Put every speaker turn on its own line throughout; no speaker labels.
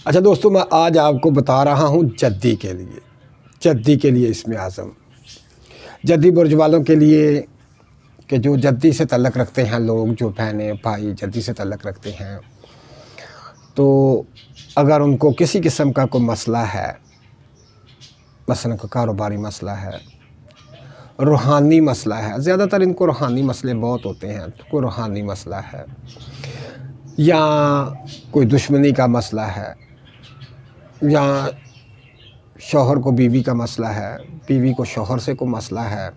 اچھا دوستوں، میں آج آپ کو بتا رہا ہوں جدی کے لیے اسم اعظم، جدی برج والوں کے لیے کہ جو جدی سے تعلق رکھتے ہیں لوگ، جو بہنیں بھائی جدی سے تعلق رکھتے ہیں، تو اگر ان کو کسی قسم کا کوئی مسئلہ ہے، مثلا کوئی کاروباری مسئلہ ہے، روحانی مسئلہ ہے، زیادہ تر ان کو روحانی مسئلے بہت ہوتے ہیں، تو کوئی روحانی مسئلہ ہے یا کوئی دشمنی کا مسئلہ ہے یا شوہر کو بیوی کا مسئلہ ہے، بیوی کو شوہر سے کوئی مسئلہ ہے،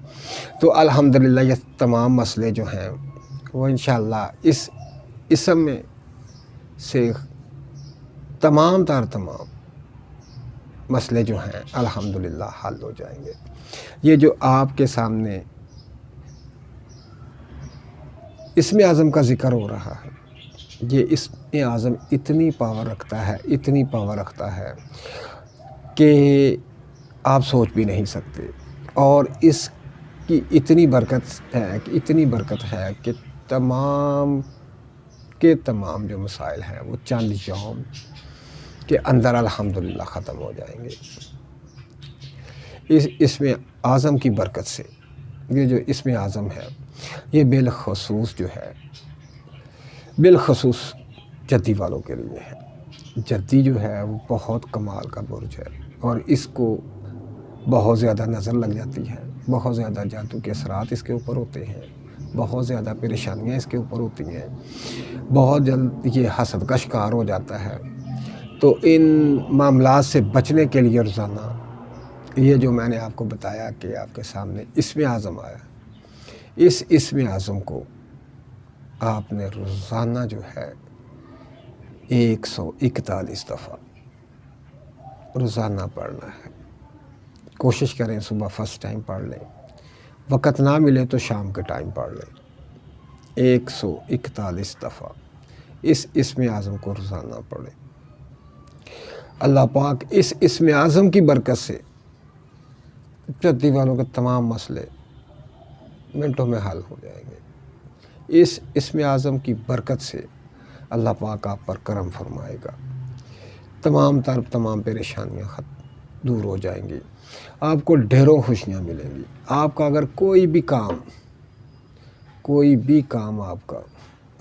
تو الحمدللہ یہ تمام مسئلے جو ہیں وہ انشاءاللہ اس اسم میں سے تمام مسئلے جو ہیں الحمدللہ حل ہو جائیں گے۔ یہ جو آپ کے سامنے اسم اعظم کا ذکر ہو رہا ہے، یہ اسم اعظم اتنی پاور رکھتا ہے کہ آپ سوچ بھی نہیں سکتے، اور اس کی اتنی برکت ہے کہ تمام جو مسائل ہیں وہ چند یوم کے اندر الحمدللہ ختم ہو جائیں گے۔ اس اسم اعظم کی برکت سے یہ جو اسم اعظم ہے، یہ بالخصوص جدی والوں کے لیے ہے۔ جدی جو ہے وہ بہت کمال کا برج ہے، اور اس کو بہت زیادہ نظر لگ جاتی ہے، بہت زیادہ جادو کے اثرات اس کے اوپر ہوتے ہیں، بہت زیادہ پریشانیاں اس کے اوپر ہوتی ہیں، بہت جلد یہ حسد کا شکار ہو جاتا ہے۔ تو ان معاملات سے بچنے کے لیے روزانہ یہ جو میں نے آپ کو بتایا کہ آپ کے سامنے اسم اعظم آیا، اس اسم اعظم کو آپ نے روزانہ جو ہے 141 دفعہ روزانہ پڑھنا ہے۔ کوشش کریں صبح فرسٹ ٹائم پڑھ لیں، وقت نہ ملے تو شام کے ٹائم پڑھ لیں۔ 141 دفعہ اس اسم اعظم کو روزانہ پڑھیں۔ اللہ پاک اس اسم اعظم کی برکت سے جدی والوں کے تمام مسئلے منٹوں میں حل ہو جائیں گے۔ اس اسم اعظم کی برکت سے اللہ پاک آپ پر کرم فرمائے گا، تمام پریشانیاں دور ہو جائیں گی، آپ کو ڈھیروں خوشیاں ملیں گی۔ آپ کا اگر کوئی بھی کام آپ کا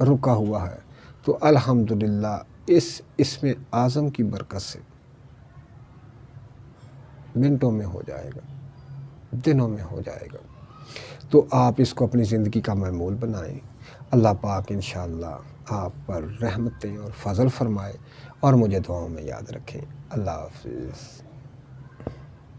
رکا ہوا ہے تو الحمدللہ اس اسم اعظم کی برکت سے منٹوں میں ہو جائے گا، دنوں میں ہو جائے گا۔ تو آپ اس کو اپنی زندگی کا معمول بنائیں۔ اللہ پاک انشاءاللہ آپ پر رحمتیں اور فضل فرمائے، اور مجھے دعاؤں میں یاد رکھیں۔ اللہ حافظ۔